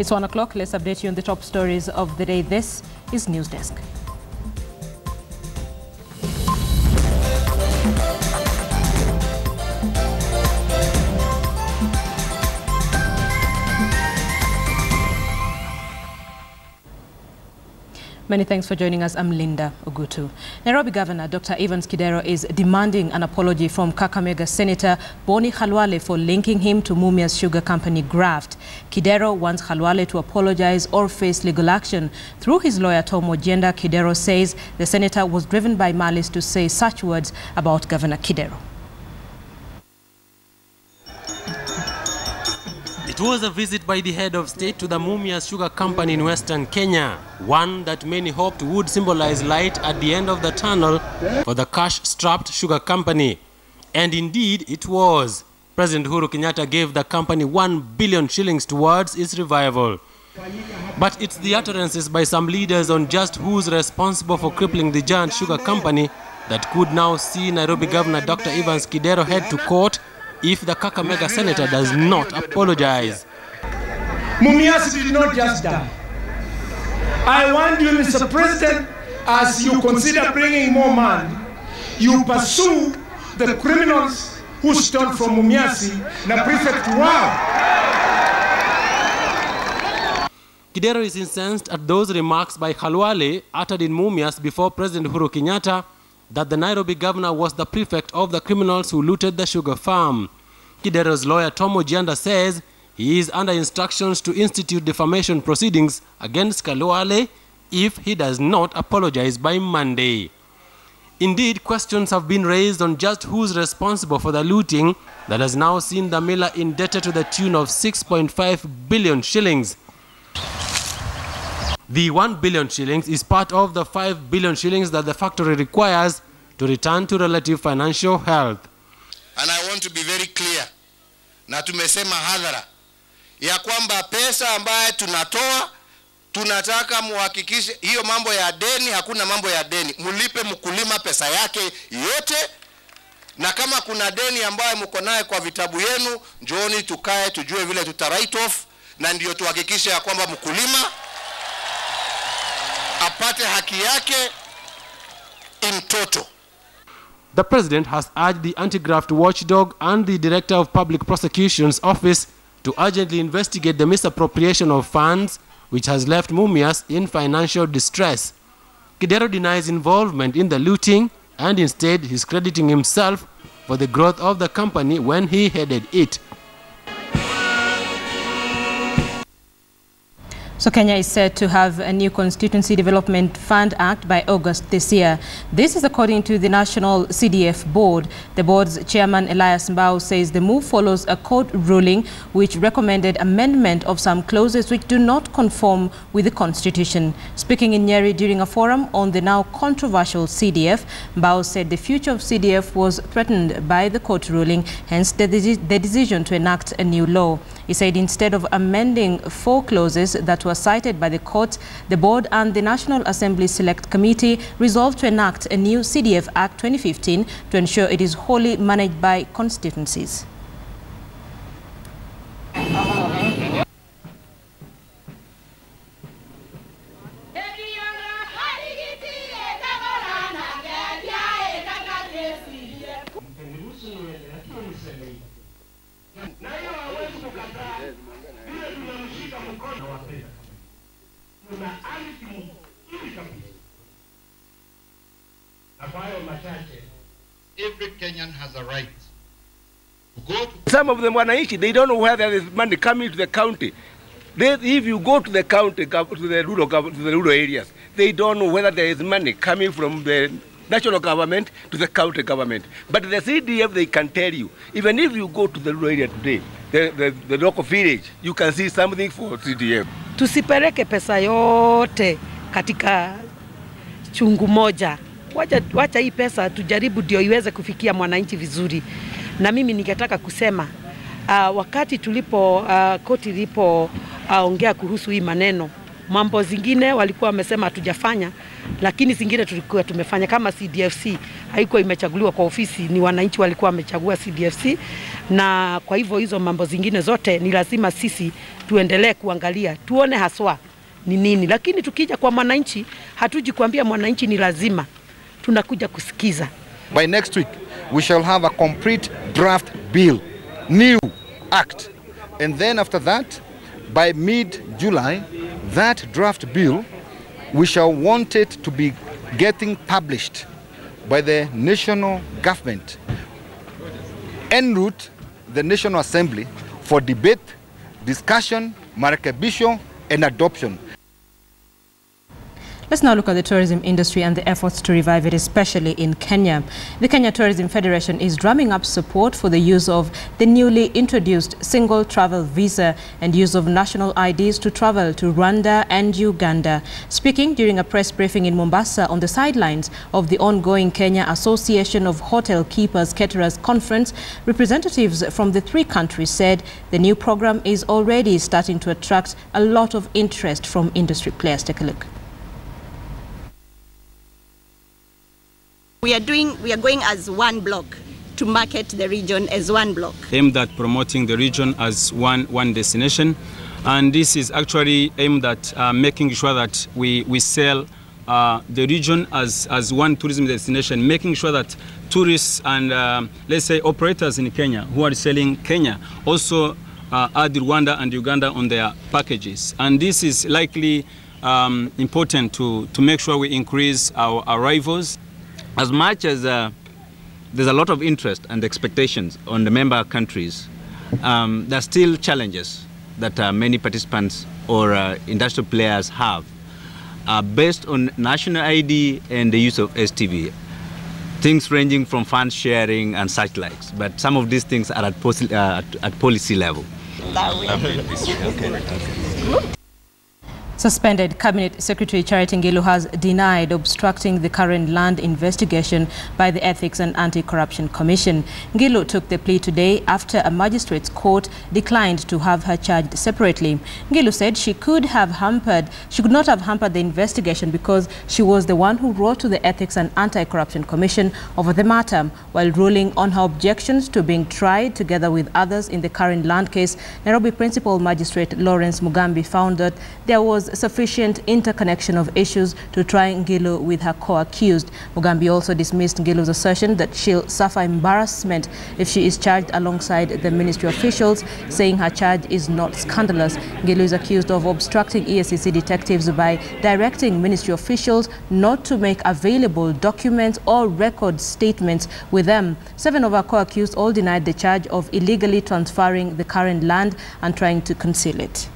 It's 1 o'clock. Let's update you on the top stories of the day. This is Newsdesk. Many thanks for joining us. I'm Linda Ogutu. Nairobi Governor Dr. Evans Kidero is demanding an apology from Kakamega Senator Boni Khalwale for linking him to Mumias Sugar Company graft. Kidero wants Khalwale to apologize or face legal action. Through his lawyer Tom Ojenda, Kidero says the senator was driven by malice to say such words about Governor Kidero. It was a visit by the head of state to the Mumias Sugar Company in Western Kenya, one that many hoped would symbolize light at the end of the tunnel for the cash-strapped sugar company. And indeed, it was. President Uhuru Kenyatta gave the company 1 billion shillings towards its revival. But it's the utterances by some leaders on just who's responsible for crippling the giant sugar company that could now see Nairobi Governor Dr. Evans Kidero head to court if the Kakamega senator does not apologize. Mumias did not just die. I want you, Mr. President, as you consider bringing more money, you pursue the criminals who stole from Mumias, na prefect wow. Kidero is incensed at those remarks by Khalwale uttered in Mumias before President Uhuru Kenyatta that the Nairobi governor was the prefect of the criminals who looted the sugar farm. Kidero's lawyer Tom Ojenda says he is under instructions to institute defamation proceedings against Khalwale if he does not apologize by Monday. Indeed, questions have been raised on just who's responsible for the looting that has now seen the miller indebted to the tune of 6.5 billion shillings. The 1 billion shillings is part of the 5 billion shillings that the factory requires to return to relative financial health. And I want to be very clear, na tumesema hadhara, ya kwamba pesa ambaye tunatoa, tunataka muhakikishe hiyo mambo ya deni, hakuna mambo ya deni. Mulipe mkulima pesa yake yote, na kama kuna deni ambaye mko naye kwa vitabu yenu, njooni tukae tujue vile tuta write off, na ndio tuhakikishe ya kwamba mkulima apate haki yake in total. The president has urged the anti-graft watchdog and the director of public prosecutions office to urgently investigate the misappropriation of funds which has left Mumias in financial distress. Kidero denies involvement in the looting and instead is crediting himself for the growth of the company when he headed it. So Kenya is set to have a new Constituency Development Fund Act by August this year. This is according to the National CDF Board. The board's chairman Elias Mbao says the move follows a court ruling which recommended amendment of some clauses which do not conform with the Constitution. Speaking in Nyeri during a forum on the now controversial CDF, Mbao said the future of CDF was threatened by the court ruling, hence the decision to enact a new law. He said instead of amending 4 clauses that were cited by the court, the board and the National Assembly Select Committee resolved to enact a new CDF Act 2015 to ensure it is wholly managed by constituencies. Every Kenyan has a right to go to... Some of them wanaishi, they don't know where there is money coming to the county. If you go to the county, to the rural areas, they don't know whether there is money coming from the national government to the county government. But the CDF, they can tell you. Even if you go to the rural area today, the local village, you can see something for CDF. Tusipeleke pesa yote katika chungu moja. Wacha hii pesa tujaribu ndio iweze kufikia mwananchi vizuri. Na mimi ningetaka kusema wakati tulipo koti ilipo ongea kuhusu hii maneno, mambo zingine walikuwa wamesema hatujafanya, lakini zingine tulikuwa tumefanya kama CDFC. haikuwa imechaguliwa kwa ofisi, ni wananchi walikuwa wamechagua CDFC, na kwa hivyo hizo mambo zingine zote ni lazima sisi tuendelee kuangalia, tuone haswa ni nini. Lakini tukija kwa mwananchi, hatuji kuambia mwananchi ni lazima, tunakuja kusikiza. By next week, we shall have a complete draft bill, new act. And then after that, by mid-July, that draft bill, we shall want it to be getting published by the national government en route the National Assembly for debate, discussion, marekebisho, and adoption. Let's now look at the tourism industry and the efforts to revive it, especially in Kenya. The Kenya Tourism Federation is drumming up support for the use of the newly introduced single travel visa and use of national IDs to travel to Rwanda and Uganda. Speaking during a press briefing in Mombasa on the sidelines of the ongoing Kenya Association of Hotel Keepers Caterers Conference, representatives from the three countries said the new program is already starting to attract a lot of interest from industry players. Take a look. We are going as one block to market the region as one block. Aimed at promoting the region as one destination, and this is actually aimed at making sure that we sell the region as one tourism destination, making sure that tourists and let's say operators in Kenya who are selling Kenya also add Rwanda and Uganda on their packages. And this is likely important to make sure we increase our arrivals. As much as there's a lot of interest and expectations on the member countries, there are still challenges that many participants or industrial players have based on national ID and the use of STV. Things ranging from fund sharing and such likes, but some of these things are at policy level. Suspended Cabinet Secretary Charity Ngilu has denied obstructing the current land investigation by the Ethics and Anti-Corruption Commission. Ngilu took the plea today after a magistrate's court declined to have her charged separately. Ngilu said she could not have hampered the investigation because she was the one who wrote to the Ethics and Anti-Corruption Commission over the matter. While ruling on her objections to being tried together with others in the current land case, Nairobi Principal Magistrate Lawrence Mugambi found that there was sufficient interconnection of issues to try Ngilu with her co-accused. Mugambi also dismissed Ngilu's assertion that she'll suffer embarrassment if she is charged alongside the ministry officials, saying her charge is not scandalous. Ngilu is accused of obstructing EACC detectives by directing ministry officials not to make available documents or record statements with them. 7 of her co-accused all denied the charge of illegally transferring the current land and trying to conceal it.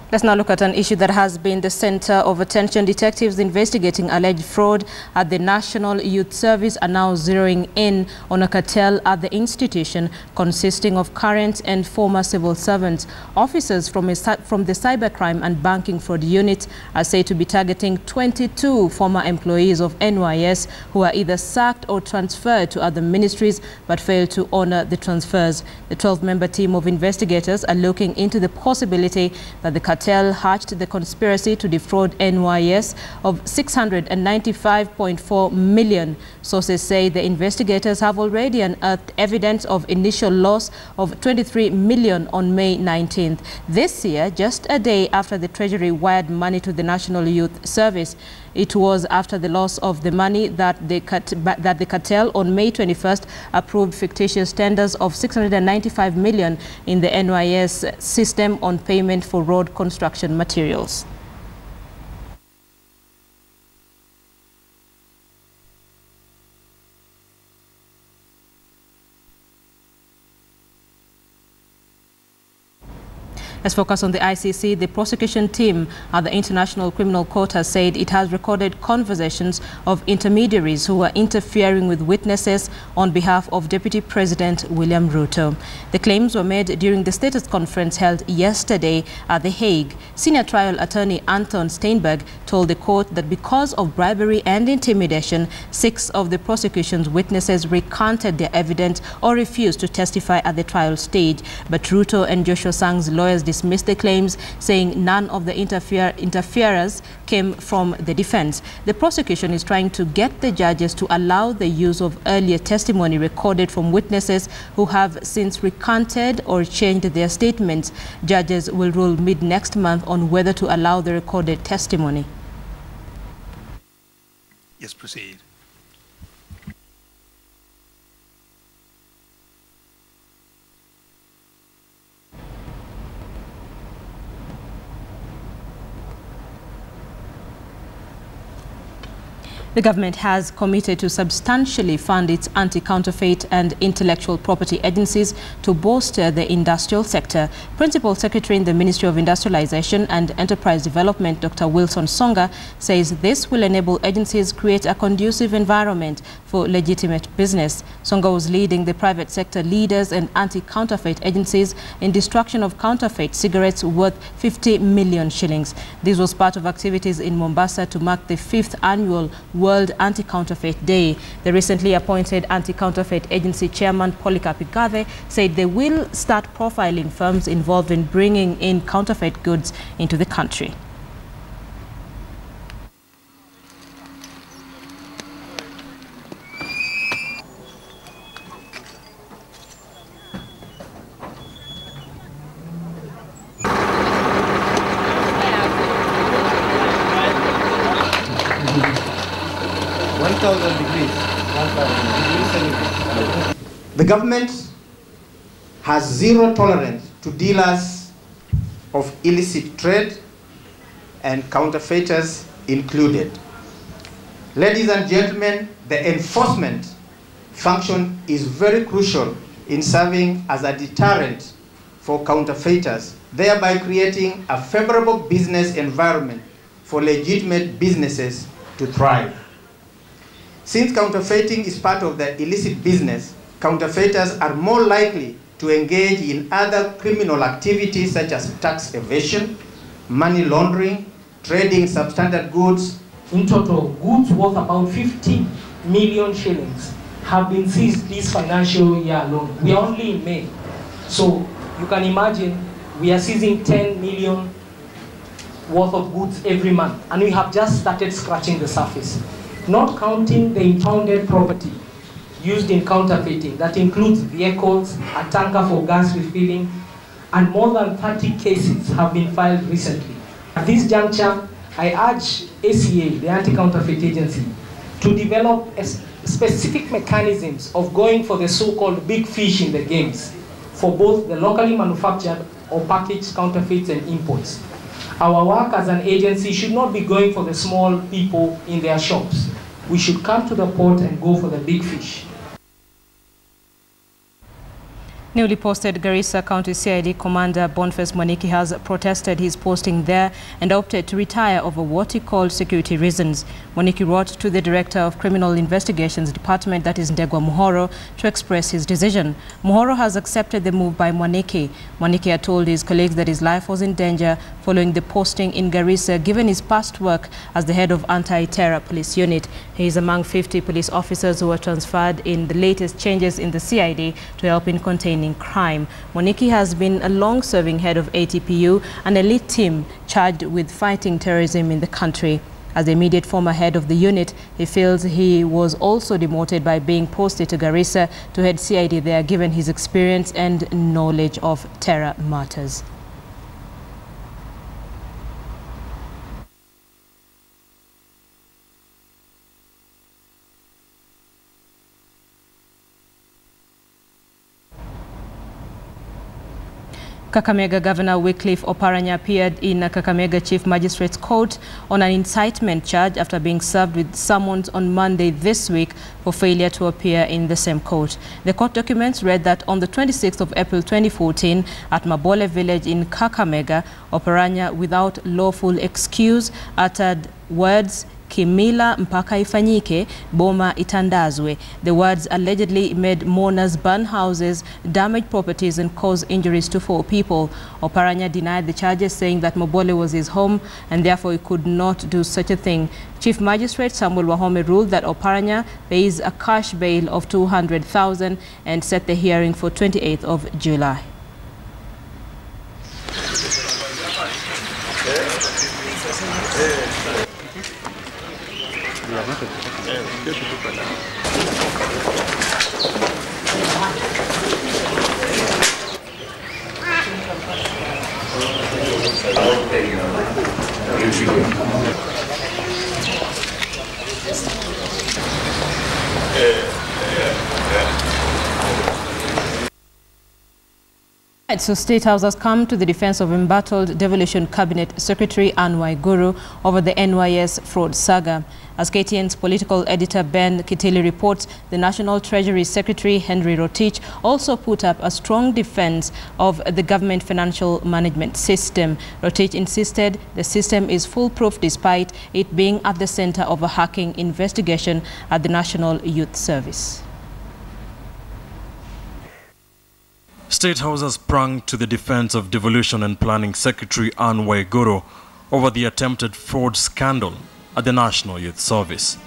Let's now look at an issue that has been the center of attention. Detectives investigating alleged fraud at the National Youth Service are now zeroing in on a cartel at the institution consisting of current and former civil servants. Officers from the cybercrime and banking fraud unit are said to be targeting 22 former employees of NYS who are either sacked or transferred to other ministries but failed to honor the transfers. The 12-member team of investigators are looking into the possibility that the cartel hatched the conspiracy to defraud NYS of 695.4 million. Sources say the investigators have already unearthed evidence of initial loss of 23 million on May 19th. This year, just a day after the Treasury wired money to the National Youth Service. It was after the loss of the money that the cartel on May 21st approved fictitious tenders of 695 million in the NYS system on payment for road construction materials. Let's focus on the ICC. The prosecution team at the International Criminal Court has said it has recorded conversations of intermediaries who are interfering with witnesses on behalf of Deputy President William Ruto. The claims were made during the status conference held yesterday at The Hague. Senior trial attorney Anton Steinberg told the court that because of bribery and intimidation, 6 of the prosecution's witnesses recanted their evidence or refused to testify at the trial stage. But Ruto and Joshua Sang's lawyers dismissed the claims, saying none of the interferers came from the defense. The prosecution is trying to get the judges to allow the use of earlier testimony recorded from witnesses who have since recanted or changed their statements. Judges will rule mid-next month on whether to allow the recorded testimony. Yes, proceed. The government has committed to substantially fund its anti-counterfeit and intellectual property agencies to bolster the industrial sector. Principal Secretary in the Ministry of Industrialization and Enterprise Development, Dr. Wilson Songa, says this will enable agencies create a conducive environment for legitimate business. Songa was leading the private sector leaders and anti-counterfeit agencies in destruction of counterfeit cigarettes worth 50 million shillings. This was part of activities in Mombasa to mark the 5th annual World Anti-Counterfeit Day. The recently appointed Anti-Counterfeit Agency Chairman Polycarp Igave said they will start profiling firms involved in bringing in counterfeit goods into the country. The government has zero tolerance to dealers of illicit trade and counterfeiters included. Ladies and gentlemen, the enforcement function is very crucial in serving as a deterrent for counterfeiters, thereby creating a favorable business environment for legitimate businesses to thrive. Since counterfeiting is part of the illicit business, counterfeiters are more likely to engage in other criminal activities such as tax evasion, money laundering, trading substandard goods. In total, goods worth about 50 million shillings have been seized this financial year alone. We are only in May. So you can imagine we are seizing 10 million worth of goods every month, and we have just started scratching the surface. Not counting the impounded property used in counterfeiting, that includes vehicles, a tanker for gas refilling, and more than 30 cases have been filed recently. At this juncture, I urge ACA, the Anti-Counterfeit Agency, to develop specific mechanisms of going for the so-called big fish in the games for both the locally manufactured or packaged counterfeits and imports. Our work as an agency should not be going for the small people in their shops. We should come to the port and go for the big fish. Newly posted Garissa County CID Commander Boniface Mwaniki has protested his posting there and opted to retire over what he called security reasons. Mwaniki wrote to the Director of Criminal Investigations Department, that is Ndegwa Muhoro, to express his decision. Muhoro has accepted the move by Mwaniki. Mwaniki had told his colleagues that his life was in danger following the posting in Garissa, given his past work as the head of Anti-Terror Police Unit. He is among 50 police officers who were transferred in the latest changes in the CID to help in containing crime. Mwaniki has been a long-serving head of ATPU, an elite team charged with fighting terrorism in the country. As the immediate former head of the unit, he feels he was also demoted by being posted to Garissa to head CID there, given his experience and knowledge of terror matters. Kakamega Governor Wycliffe Oparanya appeared in a Kakamega Chief Magistrate's Court on an incitement charge after being served with summons on Monday this week for failure to appear in the same court. The court documents read that on the 26th of April 2014 at Mabole village in Kakamega, Oparanya, without lawful excuse, uttered words Kimila mpaka ifanyike, boma itandazwe. The words allegedly made mourners burn houses, damage properties and cause injuries to 4 people. Oparanya denied the charges, saying that Mobole was his home and therefore he could not do such a thing. Chief Magistrate Samuel Wahome ruled that Oparanya pays a cash bail of 200,000 and set the hearing for 28th of July. So State House has come to the defense of embattled Devolution Cabinet Secretary Anne Waiguru over the NYS fraud saga. As KTN's political editor Ben Kitili reports, the National Treasury Secretary Henry Rotich also put up a strong defense of the government financial management system. Rotich insisted the system is foolproof despite it being at the center of a hacking investigation at the National Youth Service. State House has sprung to the defense of Devolution and Planning Secretary Anne Waiguru over the attempted fraud scandal at the National Youth Service.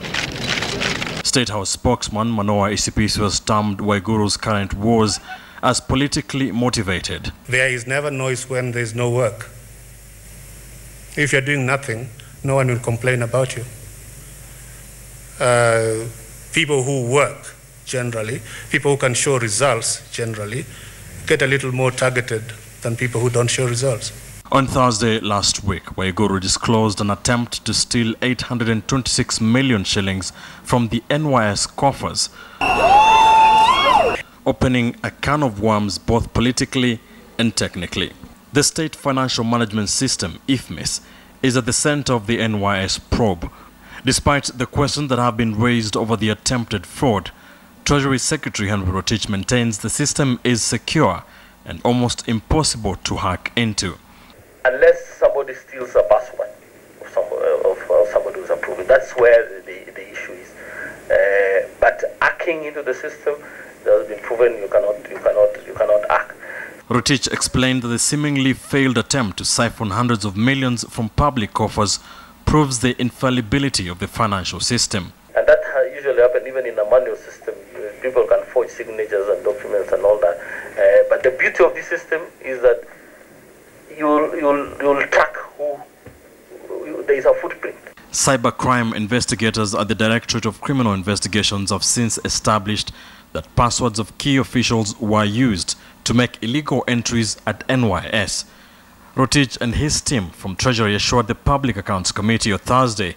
State House spokesman Manoa Isipisu has termed Waiguru's current woes as politically motivated. There is never noise when there is no work. If you're doing nothing, no one will complain about you. People who work, generally, people who can show results, generally, get a little more targeted than people who don't show results. On Thursday last week, Waiguru disclosed an attempt to steal 826 million shillings from the NYS coffers, opening a can of worms both politically and technically. The State Financial Management System, IFMIS, is at the center of the NYS probe. Despite the questions that have been raised over the attempted fraud, Treasury Secretary Henry Rotich maintains the system is secure and almost impossible to hack into. Unless somebody steals a password of somebody who's approved, that's where the issue is. But hacking into the system, that has been proven you cannot hack. Rotich explained that the seemingly failed attempt to siphon hundreds of millions from public coffers proves the infallibility of the financial system. And that usually happens even in a manual system. People can forge signatures and documents and all that. But the beauty of this system is that you'll track who there is a footprint. Cybercrime investigators at the Directorate of Criminal Investigations have since established that passwords of key officials were used to make illegal entries at NYS. Rotich and his team from Treasury assured the Public Accounts Committee on Thursday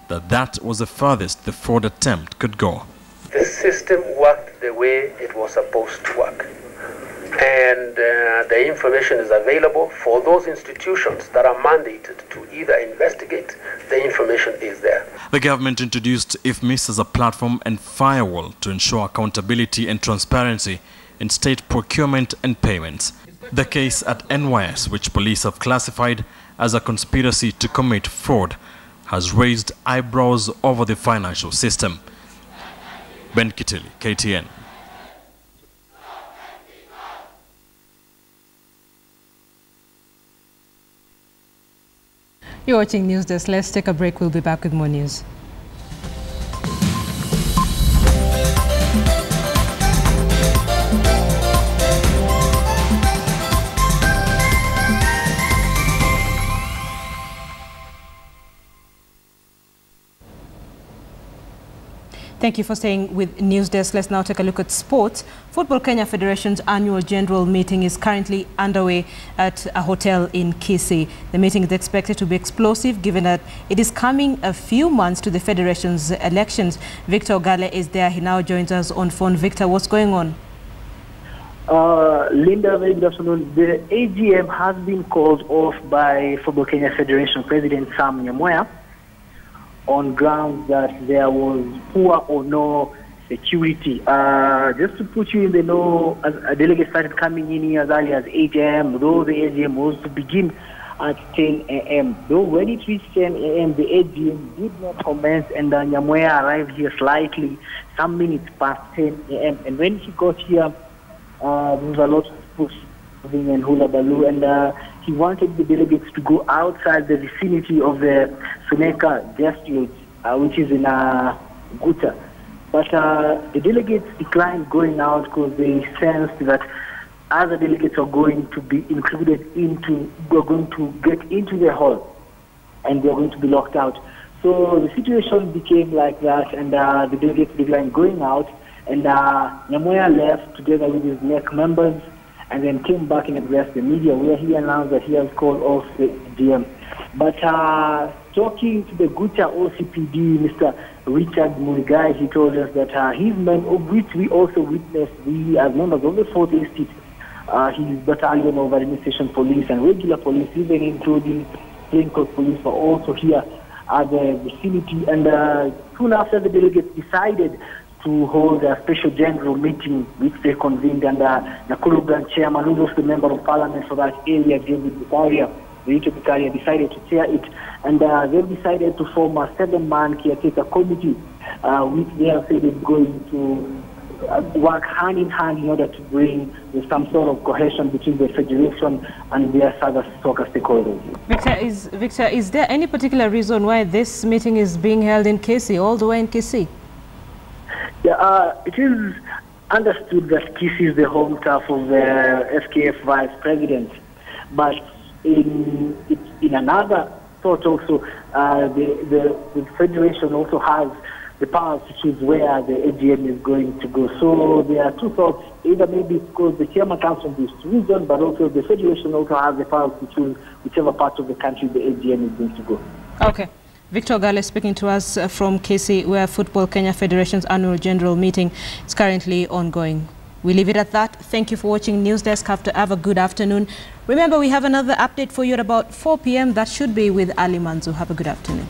that was the furthest the fraud attempt could go. The system worked the way it was supposed to work. And the information is available for those institutions that are mandated to either investigate. The information is there. The government introduced IFMIS as a platform and firewall to ensure accountability and transparency in state procurement and payments. The case at NYS, which police have classified as a conspiracy to commit fraud, has raised eyebrows over the financial system. Ben Kitili, KTN. You're watching Newsdesk. Let's take a break. We'll be back with more news. Thank you for staying with Newsdesk. Let's now take a look at sports. Football Kenya Federation's annual general meeting is currently underway at a hotel in Kisii. The meeting is expected to be explosive given that it is coming a few months to the Federation's elections. Victor Gale is there. He now joins us on phone. Victor, what's going on? Linda, very good afternoon. The AGM has been called off by Football Kenya Federation President Sam Nyamoya on grounds that there was poor or no security. Just to put you in the know, as a delegate started coming in here as early as 8 a.m., though the AGM was to begin at 10 a.m. Though when it reached 10 a.m., the AGM did not commence, and Nyamoya arrived here slightly, some minutes past 10 a.m. And when he got here, there was a lot of pushing and hula baloo, and he wanted the delegates to go outside the vicinity of the Suneka guest lodge, which is in Guta. But the delegates declined going out because they sensed that other delegates are going to be included into, we're going to get into the hall and they're going to be locked out. So the situation became like that, and the delegates declined going out, and Nyamoya left together with his NEC members and then came back and addressed the media, where he announced that he has called off the AGM. But talking to the Guta OCPD, Mr. Richard Muigai, he told us that his men, of which we also witnessed, we as members of the 4th Estate, his battalion of administration police and regular police, even including plainclothes police, were also here at the vicinity. And soon after, the delegates decided to hold a special general meeting, which they convened, and Nakuru Branch Chairman, who was the Member of Parliament for that area, David Bikaria, decided to chair it, and they've decided to form a 7-man caretaker committee, which they have said is going to work hand in hand in order to bring some sort of cohesion between the federation and their other soccer stakeholders. Victor, is there any particular reason why this meeting is being held in KC, all the way in KC? Yeah, it is understood that KC is the home turf of the FKF Vice President, but in another thought also, the federation also has the power to choose where the AGM is going to go. So there are two thoughts, either maybe because the chairman comes from this region, but also the federation also has the power to choose whichever part of the country the AGM is going to go. Okay. Victor Gale speaking to us from KC, where Football Kenya Federation's annual general meeting is currently ongoing. We leave it at that. Thank you for watching Newsdesk. Have a good afternoon. Remember, we have another update for you at about 4 p.m. That should be with Ali Manzu. Have a good afternoon.